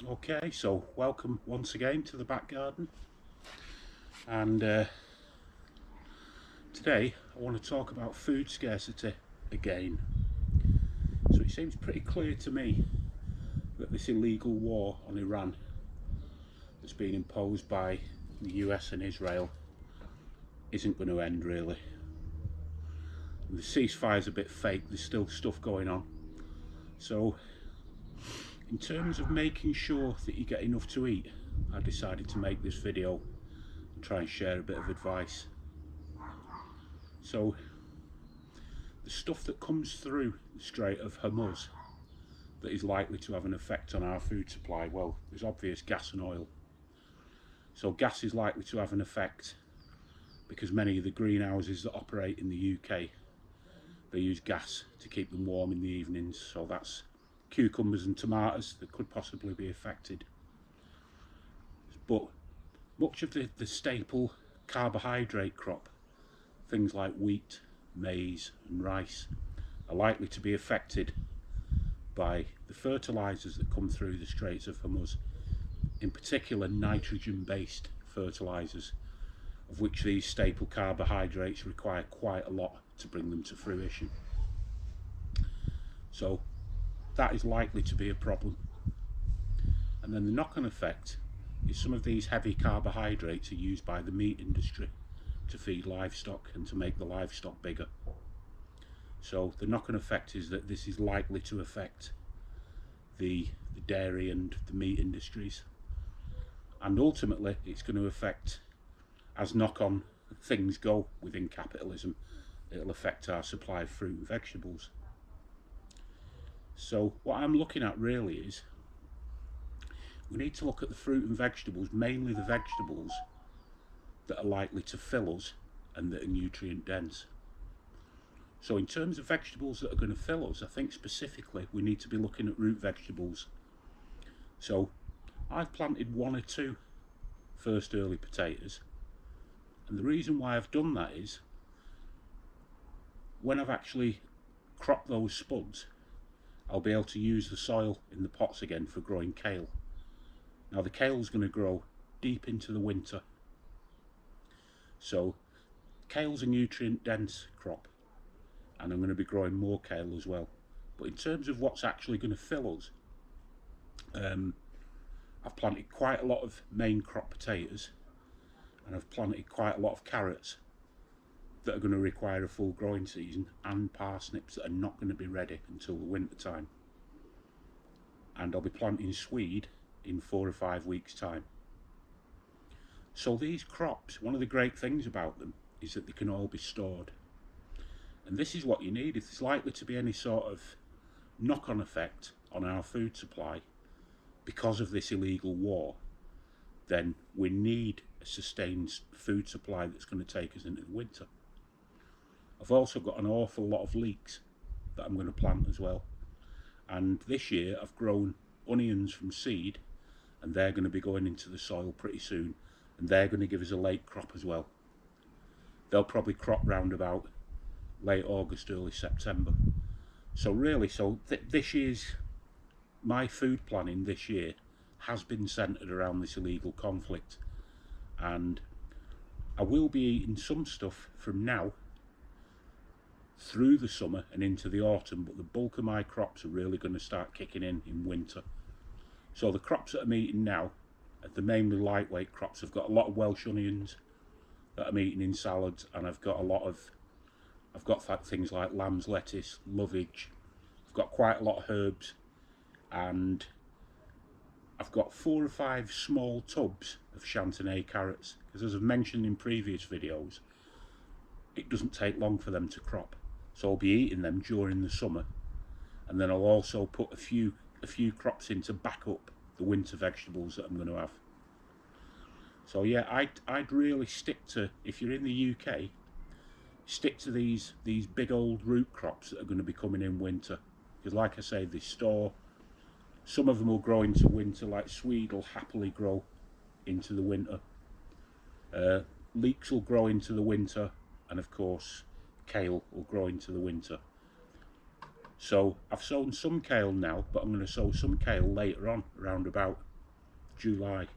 Okay, so welcome once again to the back garden, and today I want to talk about food scarcity again. So it seems pretty clear to me that this illegal war on Iran that's been imposed by the US and Israel isn't going to end really. The ceasefire's a bit fake, there's still stuff going on. So in terms of making sure that you get enough to eat, I decided to make this video and try and share a bit of advice. So the stuff that comes through the Strait of Hormuz that is likely to have an effect on our food supply, well, there's obvious gas and oil. So gas is likely to have an effect because many of the greenhouses that operate in the UK, they use gas to keep them warm in the evenings. So that's cucumbers and tomatoes that could possibly be affected. But much of the staple carbohydrate crop, things like wheat, maize and rice, are likely to be affected by the fertilisers that come through the Straits of Hormuz, in particular nitrogen-based fertilisers, of which these staple carbohydrates require quite a lot to bring them to fruition. So that is likely to be a problem. And then the knock-on effect is some of these heavy carbohydrates are used by the meat industry to feed livestock and to make the livestock bigger. So the knock-on effect is that this is likely to affect the dairy and the meat industries, and ultimately it's going to affect, as knock-on things go within capitalism, it'll affect our supply of fruit and vegetables. So what I'm looking at really is we need to look at the fruit and vegetables, mainly the vegetables that are likely to fill us and that are nutrient dense. So in terms of vegetables that are going to fill us, I think specifically we need to be looking at root vegetables. So I've planted one or two first early potatoes, and the reason why I've done that is when I've actually cropped those spuds, I'll be able to use the soil in the pots again for growing kale. Now the kale's going to grow deep into the winter, so kale's a nutrient dense crop, and I'm going to be growing more kale as well. But in terms of what's actually going to fill us, I've planted quite a lot of main crop potatoes, and I've planted quite a lot of carrots that are going to require a full growing season, and parsnips that are not going to be ready until the winter time. And I'll be planting swede in 4 or 5 weeks time. So these crops, one of the great things about them is that they can all be stored. And this is what you need. If there's likely to be any sort of knock-on effect on our food supply because of this illegal war, then we need a sustained food supply that's going to take us into the winter. I've also got an awful lot of leeks that I'm going to plant as well. And this year I've grown onions from seed, and they're going to be going into the soil pretty soon, and they're going to give us a late crop as well. They'll probably crop round about late August, early September. So really, this year's, my food planning this year has been centred around this illegal conflict, and I will be eating some stuff from now through the summer and into the autumn, but the bulk of my crops are really going to start kicking in winter. So the crops that I'm eating now are the mainly lightweight crops. I've got a lot of Welsh onions that I'm eating in salads, and I've got things like lamb's lettuce, lovage. I've got quite a lot of herbs, and I've got 4 or 5 small tubs of Chantenay carrots, because as I've mentioned in previous videos, it doesn't take long for them to crop. So I'll be eating them during the summer, and then I'll also put a few crops in to back up the winter vegetables that I'm going to have. So yeah, I'd really stick to, if you're in the UK, stick to these big old root crops that are going to be coming in winter, because like I say, they store. Some of them will grow into winter, like swede will happily grow into the winter. Leeks will grow into the winter, and of course kale will grow into the winter. So I've sown some kale now, but I'm going to sow some kale later on, around about July.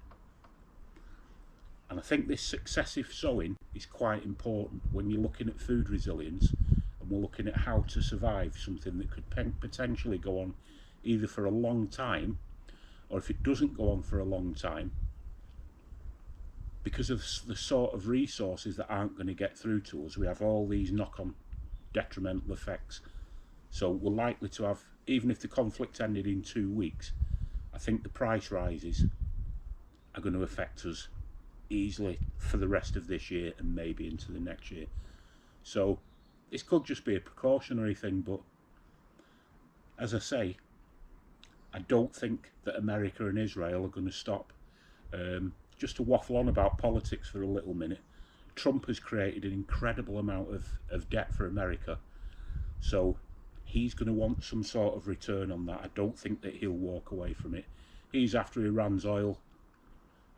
And I think this successive sowing is quite important when you're looking at food resilience, and we're looking at how to survive something that could potentially go on either for a long time, or if it doesn't go on for a long time, because of the sort of resources that aren't going to get through to us, we have all these knock-on detrimental effects. So we're likely to have, even if the conflict ended in 2 weeks, I think the price rises are going to affect us easily for the rest of this year and maybe into the next year. So this could just be a precautionary thing, but as I say, I don't think that America and Israel are going to stop. Just to waffle on about politics for a little minute, Trump has created an incredible amount of debt for America, so he's going to want some sort of return on that. I don't think that he'll walk away from it. He's after Iran's oil,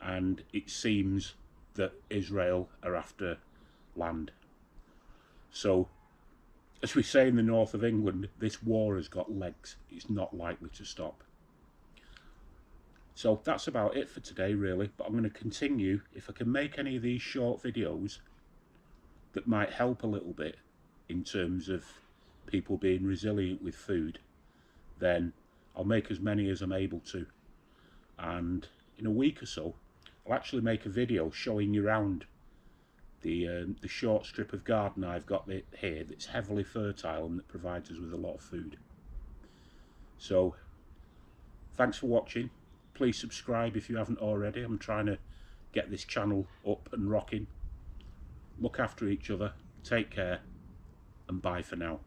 and it seems that Israel are after land. So, as we say in the north of England, this war has got legs. It's not likely to stop. So that's about it for today, really. But I'm going to continue. If I can make any of these short videos that might help a little bit in terms of people being resilient with food, then I'll make as many as I'm able to. And in a week or so, I'll actually make a video showing you around the short strip of garden I've got here that's heavily fertile and that provides us with a lot of food. So thanks for watching. Please subscribe if you haven't already. I'm trying to get this channel up and rocking. Look after each other, take care, and bye for now.